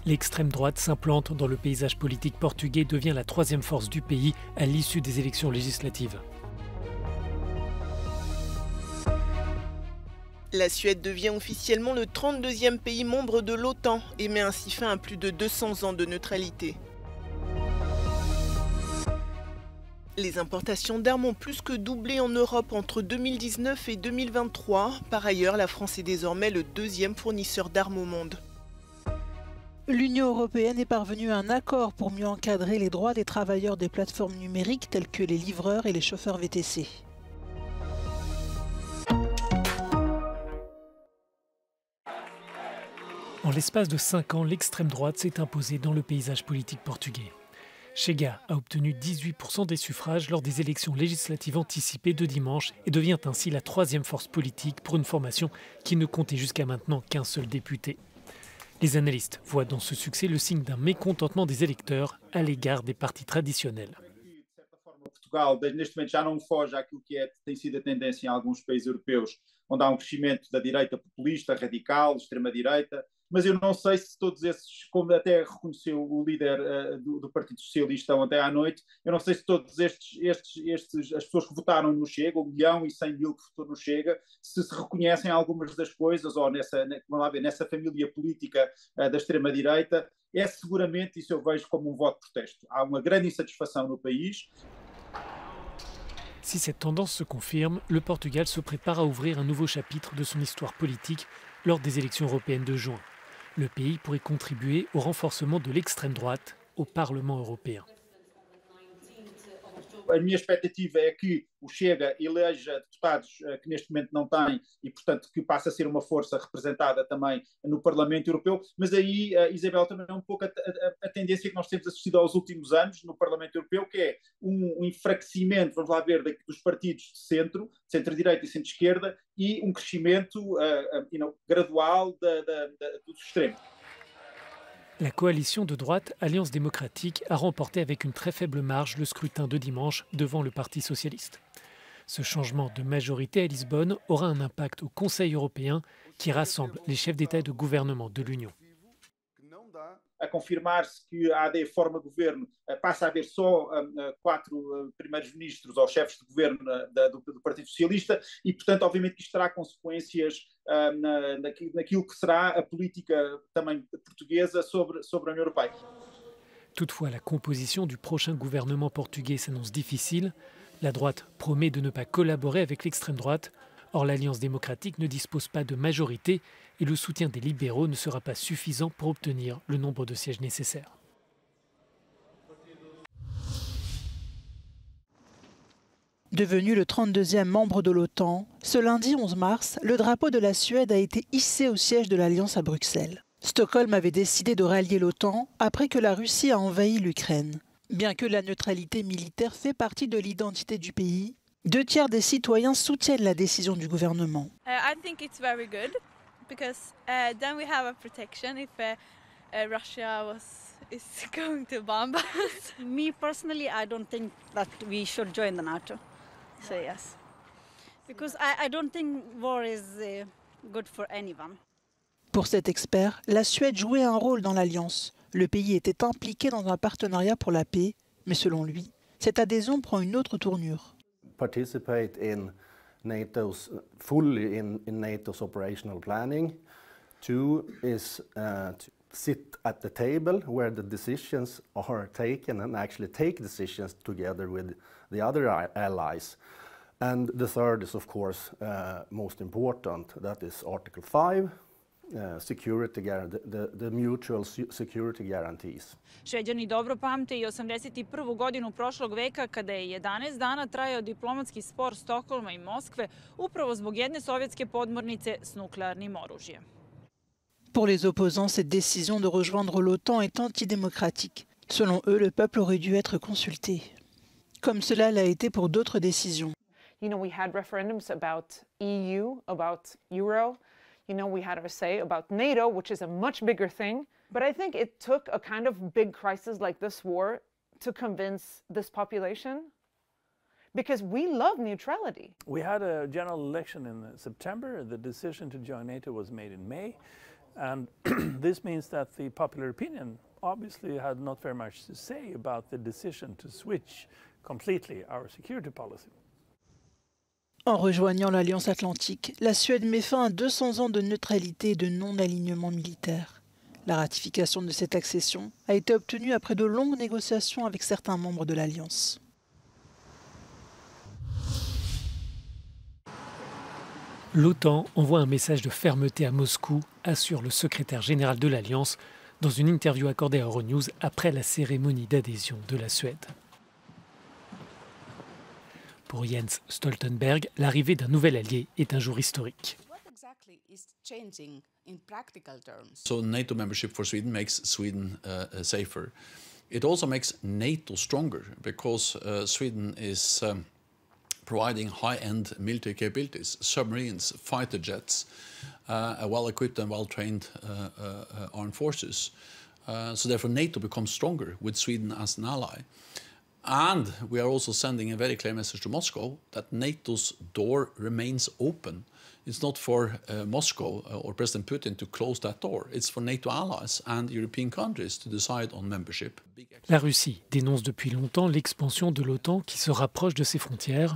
L'extrême droite s'implante dans le paysage politique portugais et devient la troisième force du pays à l'issue des élections législatives. La Suède devient officiellement le 32e pays membre de l'OTAN et met ainsi fin à plus de 200 ans de neutralité. Les importations d'armes ont plus que doublé en Europe entre 2019 et 2023. Par ailleurs, la France est désormais le deuxième fournisseur d'armes au monde. L'Union européenne est parvenue à un accord pour mieux encadrer les droits des travailleurs des plateformes numériques tels que les livreurs et les chauffeurs VTC. En l'espace de 5 ans, l'extrême droite s'est imposée dans le paysage politique portugais. Chega a obtenu 18% des suffrages lors des élections législatives anticipées de dimanche et devient ainsi la troisième force politique pour une formation qui ne comptait jusqu'à maintenant qu'un seul député. Les analystes voient dans ce succès le signe d'un mécontentement des électeurs à l'égard des partis traditionnels. Portugal, neste momento, já não foge àquilo que tem sido a tendência em alguns países europeus, onde há crescimento da direita populista, radical, extrema-direita, mas eu não sei se todos esses, como até reconheceu o líder do Partido Socialista ontem à noite, eu não sei se todos as pessoas que votaram no Chega, 1.100.000 que votou no Chega, se reconhecem algumas das coisas, ou nessa família política da extrema-direita. É seguramente, isso eu vejo como voto de protesto. Há uma grande insatisfação no país. Si cette tendance se confirme, le Portugal se prépare à ouvrir un nouveau chapitre de son histoire politique lors des élections européennes de juin. Le pays pourrait contribuer au renforcement de l'extrême droite au Parlement européen. A minha expectativa é que o Chega eleja deputados que neste momento não tem e, portanto, que passa a ser uma força representada também no Parlamento Europeu, mas aí, Isabel, também é um pouco a tendência que nós temos assistido aos últimos anos no Parlamento Europeu, que é um enfraquecimento, vamos lá ver, dos partidos de centro, centro-direita e centro-esquerda, e um crescimento gradual dos extremos. La coalition de droite Alliance démocratique a remporté avec une très faible marge le scrutin de dimanche devant le Parti socialiste. Ce changement de majorité à Lisbonne aura un impact au Conseil européen qui rassemble les chefs d'État et de gouvernement de l'Union. A confirmar-se que a AD forma governo, passa a haver só 4 primeiros-ministros ou chefes de governo do Partido Socialista e, portanto, obviamente que isto terá consequências naquilo que será a política também portuguesa sobre a União Europeia. Toutefois, la composition du prochain gouvernement portugais s'annonce difficile. La droite promet de ne pas collaborer avec l'extrême droite. Or, l'Alliance démocratique ne dispose pas de majorité et le soutien des libéraux ne sera pas suffisant pour obtenir le nombre de sièges nécessaires. Devenu le 32e membre de l'OTAN, ce lundi 11 mars, le drapeau de la Suède a été hissé au siège de l'Alliance à Bruxelles. Stockholm avait décidé de rallier l'OTAN après que la Russie a envahi l'Ukraine. Bien que la neutralité militaire fait partie de l'identité du pays, 2 tiers des citoyens soutiennent la décision du gouvernement. I think it's very good because then we have a protection if Russia is going to bomb us. Me personally, I don't think that we should join the NATO. So yes, because I don't think war is good for anyone. Pour cet expert, la Suède jouait un rôle dans l'Alliance. Le pays était impliqué dans un partenariat pour la paix, mais selon lui, cette adhésion prend une autre tournure. Participate in NATO's fully in NATO's operational planning. 2 is to sit at the table where the decisions are taken and actually take decisions together with the other allies. And the third is, of course, most important. That is Article 5. The mutual security guarantees. Šveđani dobro pamte i 81. godinu prošlog veka kada je 11 dana trajao diplomatski spor Stokholma i Moskve upravo zbog jedne sovjetske podmornice s nuklearnim oružjem. Pour les opposants, cette décision de rejoindre l'OTAN est antidémocratique. Selon eux, le peuple aurait dû être consulté. Comme cela l'a été pour d'autres décisions. You know, we had referendums about EU, about Euro. You know, we had our say about NATO, which is a much bigger thing. But I think it took a kind of big crisis like this war to convince this population, because we love neutrality. We had a general election in September. The decision to join NATO was made in May. And this means that the popular opinion obviously had not very much to say about the decision to switch completely our security policy. En rejoignant l'Alliance Atlantique, la Suède met fin à 200 ans de neutralité et de non-alignement militaire. La ratification de cette accession a été obtenue après de longues négociations avec certains membres de l'Alliance. L'OTAN envoie un message de fermeté à Moscou, assure le secrétaire général de l'Alliance dans une interview accordée à Euronews après la cérémonie d'adhésion de la Suède. Pour Jens Stoltenberg, l'arrivée d'un nouvel allié est un jour historique. So NATO membership for Sweden makes Sweden safer. It also makes NATO stronger because Sweden is providing high-end military capabilities, submarines, fighter jets, well-equipped and well-trained armed forces. So therefore NATO becomes stronger with Sweden as an ally. And we are also sending a very clear message to Moscow that NATO's door remains open. It's not for Moscow or President Putin to close that door. It's for NATO allies and European countries to decide on membership. La Russie dénonce depuis longtemps l'expansion de l'OTAN qui se rapproche de ses frontières.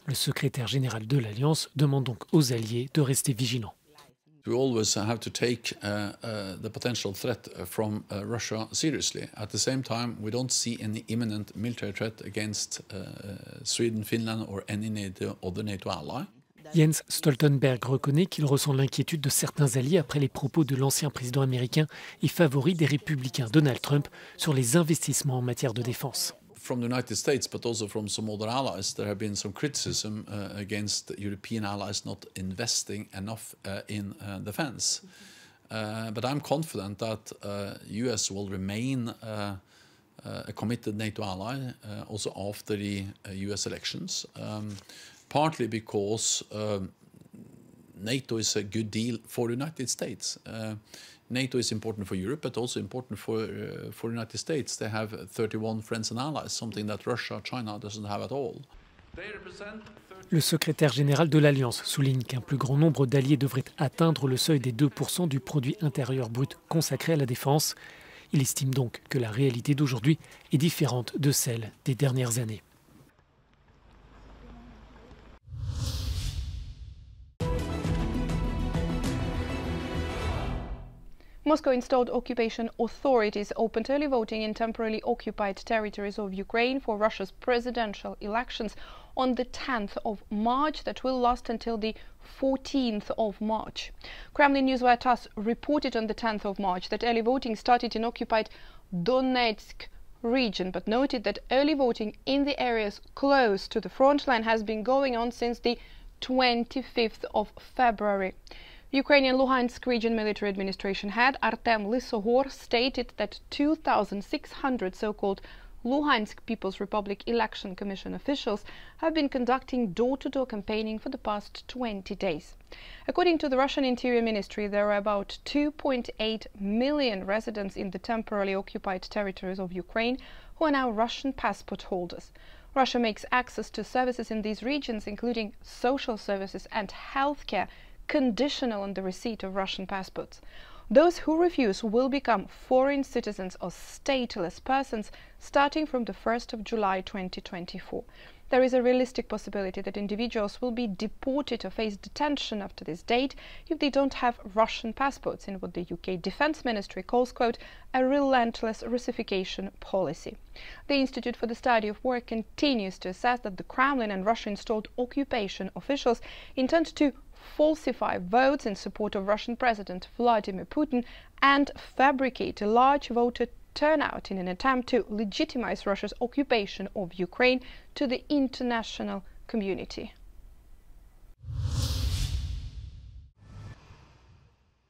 Le secrétaire général de l'Alliance demande donc aux alliés de rester vigilants. We always have to take the potential threat from Russia seriously. At the same time, we don't see any imminent military threat against Sweden, Finland or any other NATO ally. Jens Stoltenberg reconnaît qu'il ressent l'inquiétude de certains alliés après les propos de l'ancien président américain et favori des républicains Donald Trump sur les investissements en matière de défense. From the United States, but also from some other allies, there have been some criticism against European allies not investing enough in defense. But I'm confident that US will remain a committed NATO ally also after the US elections, partly because NATO is a good deal for the United States. NATO is important for Europe, but also important for the United States. They have 31 friends and allies, something that Russia, China doesn't have at all. Le secrétaire général de l'Alliance souligne qu'un plus grand nombre d'alliés devrait atteindre le seuil des 2% du produit intérieur brut consacré à la défense. Il estime donc que la réalité d'aujourd'hui est différente de celle des dernières années. Moscow installed occupation authorities opened early voting in temporarily occupied territories of Ukraine for Russia's presidential elections on the 10th of March that will last until the 14th of March. Kremlin news via TASS reported on the 10th of March that early voting started in occupied Donetsk region, but noted that early voting in the areas close to the front line has been going on since the 25th of February. Ukrainian Luhansk region military administration head Artem Lysogor stated that 2,600 so-called Luhansk People's Republic Election Commission officials have been conducting door-to-door campaigning for the past 20 days. According to the Russian Interior Ministry, there are about 2.8 million residents in the temporarily occupied territories of Ukraine who are now Russian passport holders. Russia makes access to services in these regions, including social services and healthcare, conditional on the receipt of Russian passports. Those who refuse will become foreign citizens or stateless persons starting from the 1st of July 2024. There is a realistic possibility that individuals will be deported or face detention after this date if they don't have Russian passports in what the UK Defence Ministry calls, quote, a relentless Russification policy. The Institute for the Study of War continues to assess that the Kremlin and Russia-installed occupation officials intend to falsify votes in support of Russian President Vladimir Putin and fabricate a large voter turnout in an attempt to legitimize Russia's occupation of Ukraine to the international community.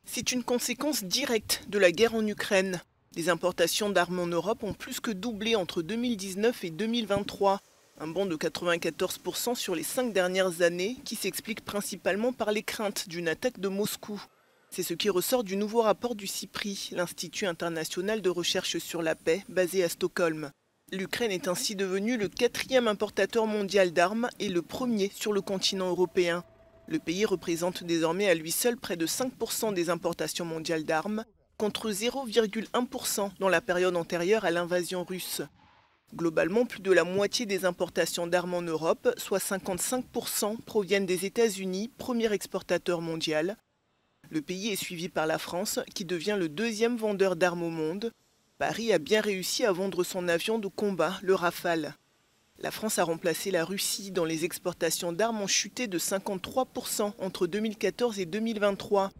C'est une conséquence directe de la guerre en Ukraine. Les importations d'armes en Europe ont plus que doublé entre 2019 et 2023. Un bond de 94% sur les 5 dernières années qui s'explique principalement par les craintes d'une attaque de Moscou. C'est ce qui ressort du nouveau rapport du CIPRI, l'Institut international de recherche sur la paix, basé à Stockholm. L'Ukraine est ainsi devenue le 4e importateur mondial d'armes et le premier sur le continent européen. Le pays représente désormais à lui seul près de 5% des importations mondiales d'armes, contre 0,1% dans la période antérieure à l'invasion russe. Globalement, plus de la moitié des importations d'armes en Europe, soit 55%, proviennent des États-Unis, premier exportateur mondial. Le pays est suivi par la France, qui devient le deuxième vendeur d'armes au monde. Paris a bien réussi à vendre son avion de combat, le Rafale. La France a remplacé la Russie dont les exportations d'armes ont chuté de 53% entre 2014 et 2023.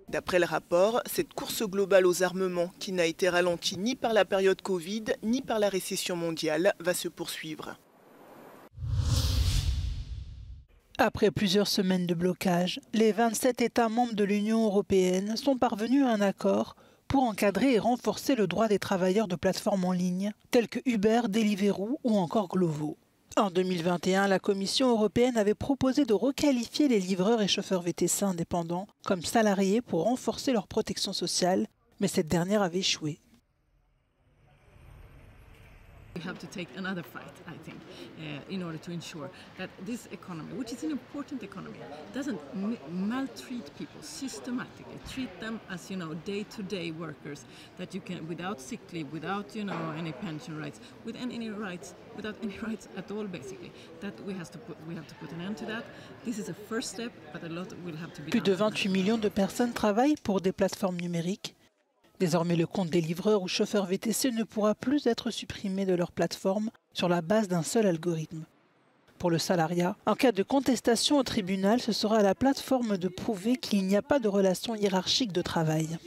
D'après le rapport, cette course globale aux armements, qui n'a été ralentie ni par la période Covid, ni par la récession mondiale, va se poursuivre. Après plusieurs semaines de blocage, les 27 États membres de l'Union européenne sont parvenus à un accord pour encadrer et renforcer le droit des travailleurs de plateformes en ligne, tels que Uber, Deliveroo ou encore Glovo. En 2021, la Commission européenne avait proposé de requalifier les livreurs et chauffeurs VTC indépendants comme salariés pour renforcer leur protection sociale, mais cette dernière avait échoué. We have to take another fight, I think, in order to ensure that this economy, which is an important economy, doesn't maltreat people systematically, treat them as, day-to-day workers that you can, without sick leave, without, any pension rights, without any rights at all, basically. That we have to put an end to that. This is a first step, but a lot will have to be done. Plus de 28 millions de personnes travaillent pour des plateformes numériques. Désormais, le compte des livreurs ou chauffeurs VTC ne pourra plus être supprimé de leur plateforme sur la base d'un seul algorithme. Pour le salariat, en cas de contestation au tribunal, ce sera à la plateforme de prouver qu'il n'y a pas de relation hiérarchique de travail.